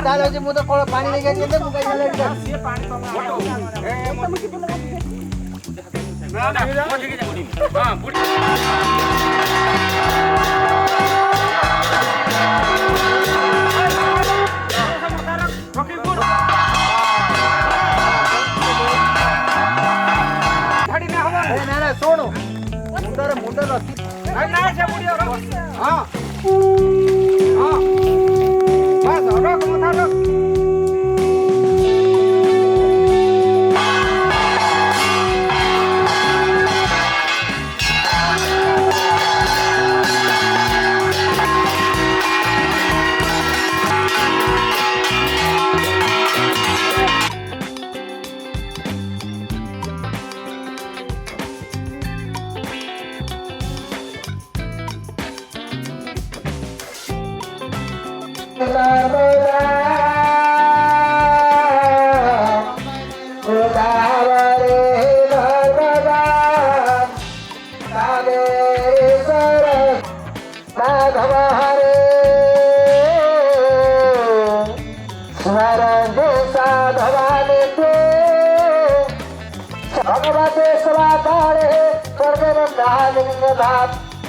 दादाजी मुझे पानी लेके दिए थे मुझे सोनो मुंडर रस्सी हाँ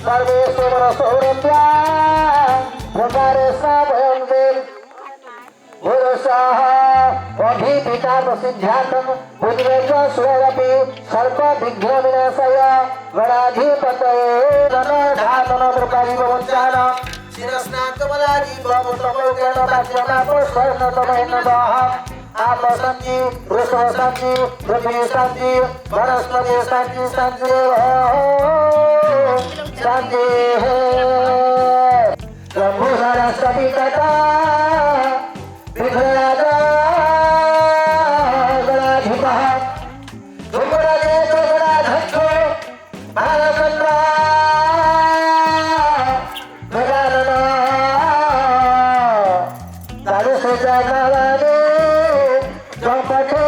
सर्वेश्वर सौरभ्या अभिपिता प्रसिद्ध्यात्म बुद्धिवेश सुरपि सर्प विघ्न विनाशय गणाधिपतये धनधातन द्रव्यविमोचन शिरस्नाकमलादि ब्रह्मपुत्रमौकेन वाक्यमापस्वर्णतमैनदः आप संजी वृषभ संजी पृथ्वी संजी वनस्पति संजी संजी संजी शंभु सरस्वती तथा विघ्नराज गणाधिपः धूमराजे गणाध्यक्ष बालचंद्र गजानन दारुसे जागवाने चौपटे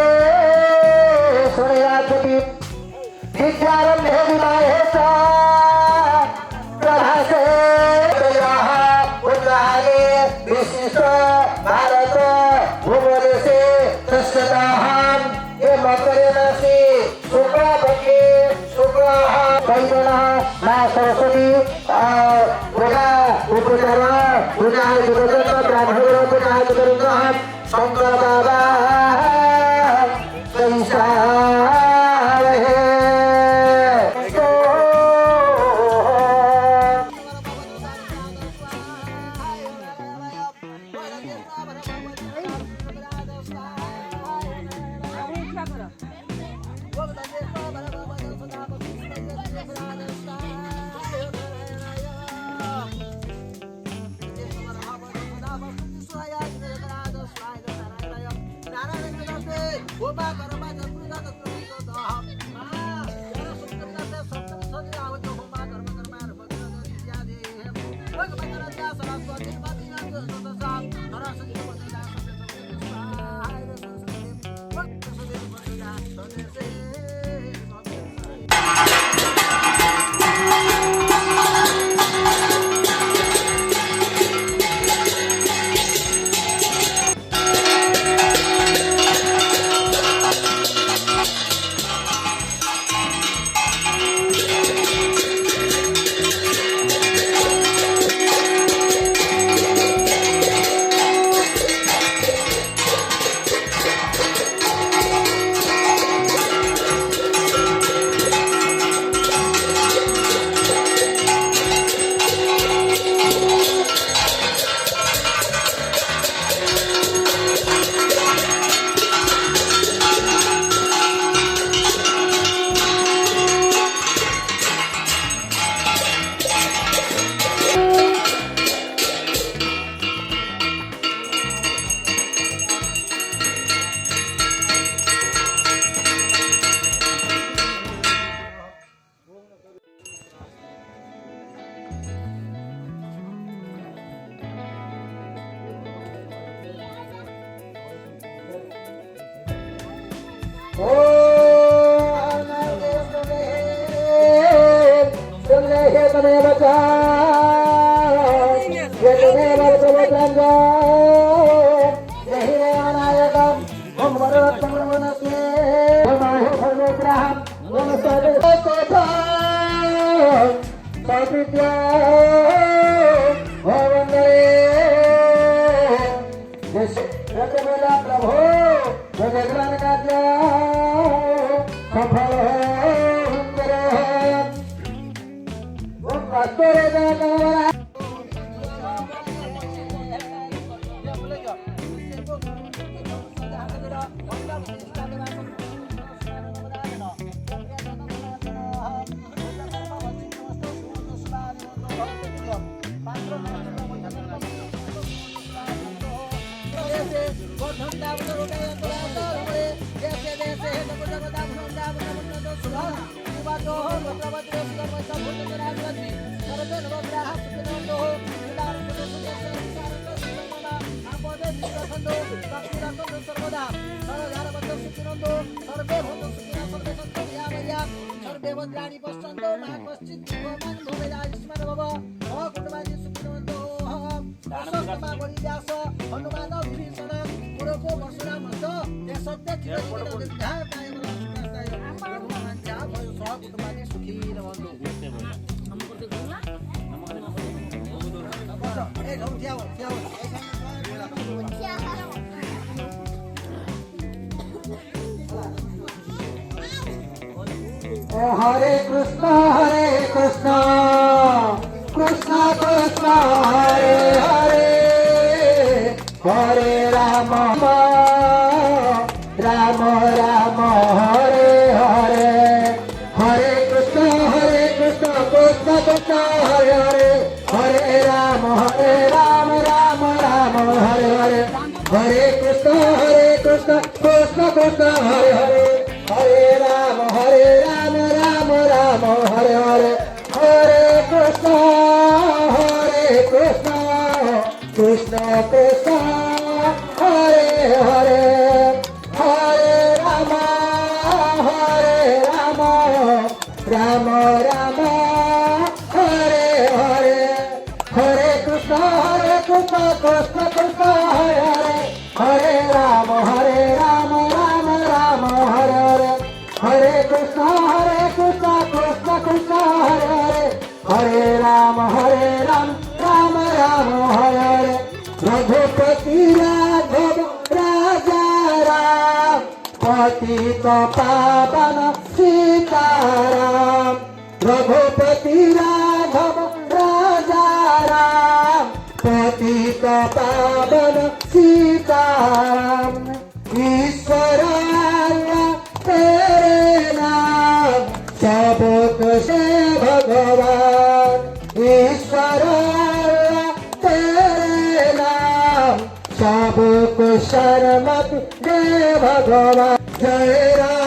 सुनियाति विद्यारंभे विवाहे च प्रभासे उन्नाले विशिष्ट भारत भूमदेशे तस्यताहं ये मकरेणसि शुक्लपक्षे शुक्लः कैदनः मा सरस्वती पूजा उपचरण पूजा विभजन ब्राह्मण पूजा विभजन शंकर बाबा कैसा विद्या हो वंदे जगमेला प्रभो जगदान कार्य सफल हो सर्वे पश्चंतो महापश्चित भूमिरायुष्मान भव कुटुंबाजी सुखिनवन्तो व्यास हनुमान विभीषण पुरको परशुराम ते सत्य कुटुंबाजी सुखी हरे कृष्णा कृष्णा कृष्णा हरे हरे हरे राम राम राम हरे हरे हरे कृष्णा कृष्णा कृष्णा हरे हरे हरे राम राम राम हरे हरे हरे कृष्णा कृष्णा कृष्णा हरे हरे हरे राम राम राम हरे हरे हरे कृष्णा कृष्ण कृष्ण हरे हरे हरे राम राम राम हरे हरे हरे कृष्ण कृष्ण कृष्ण हरे हरे हरे राम राम राम हरे हरे हरे कृष्ण कृष्ण कृष्ण हरे हरे हरे राम राम राम हरे हरे रघुपति राघव राजा राम पतित पावन सीताराम रघुपति राघव राजा राम पतित पावन सीताराम ईश्वर तेरे नाम सबक से भगवान ईश्वर तेरे नाम सबको शरण दे भगवान जय राम